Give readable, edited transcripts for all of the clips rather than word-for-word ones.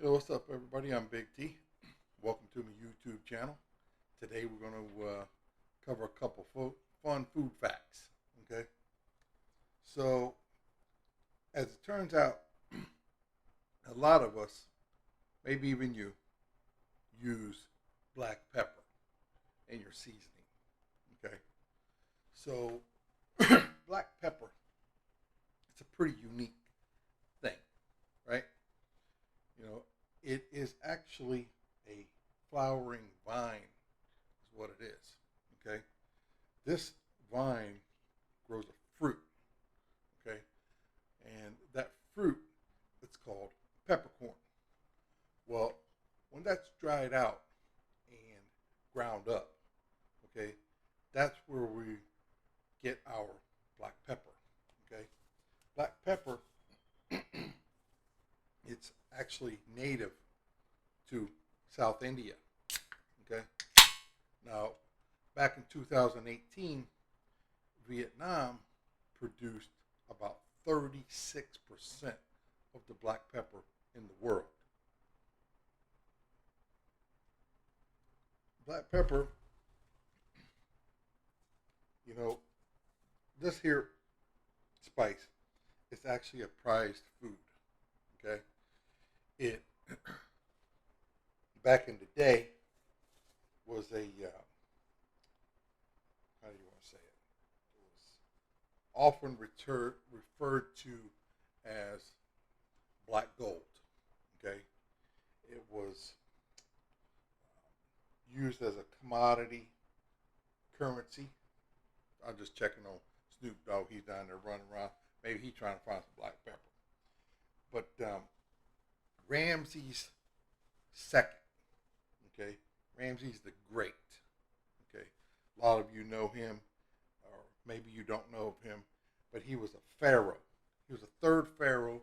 Yo, what's up, everybody? I'm Big T. Welcome to my YouTube channel. Today we're going to cover a couple fun food facts. Okay, so as it turns out, a lot of us, maybe even you, use black pepper in your seasoning. Okay, so black pepper, it's a pretty unique thing, right? You know, it is actually a flowering vine, is what it is. Okay, this vine grows a fruit. Okay, and that fruit, it's called peppercorn. Well, when that's dried out and ground up, okay, that's where we get our black pepper. Okay, black pepper, it's actually native to South India. Okay. Now, back in 2018, Vietnam produced about 36% of the black pepper in the world. Black pepper, you know, this here spice is actually a prized food. Okay. It back in the day was a how do you want to say it? It was often referred to as black gold. Okay, it was used as a commodity currency. I'm just checking on Snoop Dogg. He's down there running around. Maybe he's trying to find some black pepper. But Ramses second. Okay, Ramses the Great. Okay, a lot of you know him, or maybe you don't know of him, but he was a pharaoh. He was the third pharaoh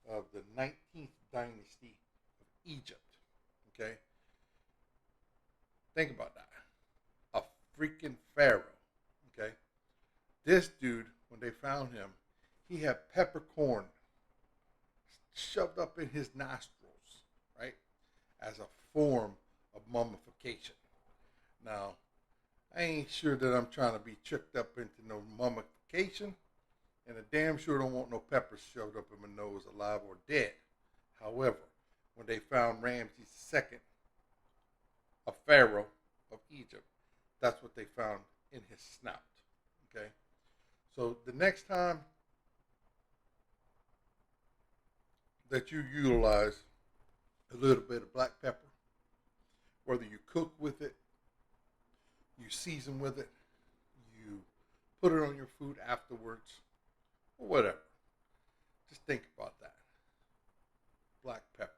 of the 19th dynasty of Egypt. Okay, think about that. A freaking pharaoh. Okay, this dude, when they found him, he had peppercorn shoved up in his nostrils, right, as a form of mummification. Now, I ain't sure that I'm trying to be tricked up into no mummification, and I damn sure don't want no peppers shoved up in my nose alive or dead. However, when they found Ramses II, a pharaoh of Egypt, that's what they found in his snout. Okay? So the next time that you utilize a little bit of black pepper, whether you cook with it, you season with it, you put it on your food afterwards, or whatever. Just think about that. Black pepper,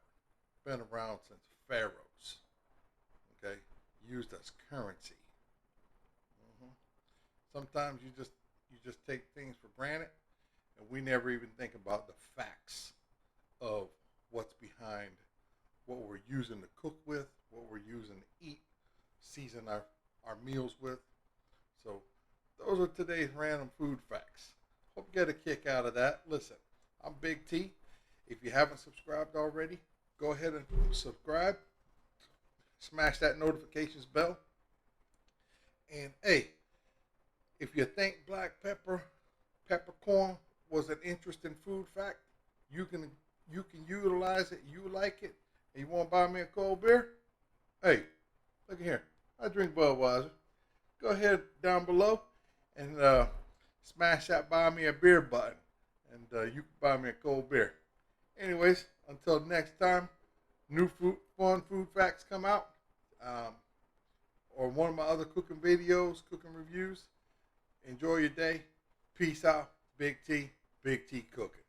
been around since pharaohs, okay, used as currency. hmm Sometimes you just take things for granted, and we never even think about the facts of what's behind what we're using to cook with, what we're using to eat, season our meals with. So those are today's random food facts. Hope you get a kick out of that. Listen, I'm Big T. If you haven't subscribed already, go ahead and subscribe. Smash that notifications bell. And hey, if you think black peppercorn was an interesting food fact, you can utilize it. You like it, and you want to buy me a cold beer? Hey, look here. I drink Budweiser. Go ahead down below and smash that buy me a beer button, and you can buy me a cold beer. Anyways, until next time, new fun food facts come out, or one of my other cooking videos, cooking reviews. Enjoy your day. Peace out. Big T Cookin.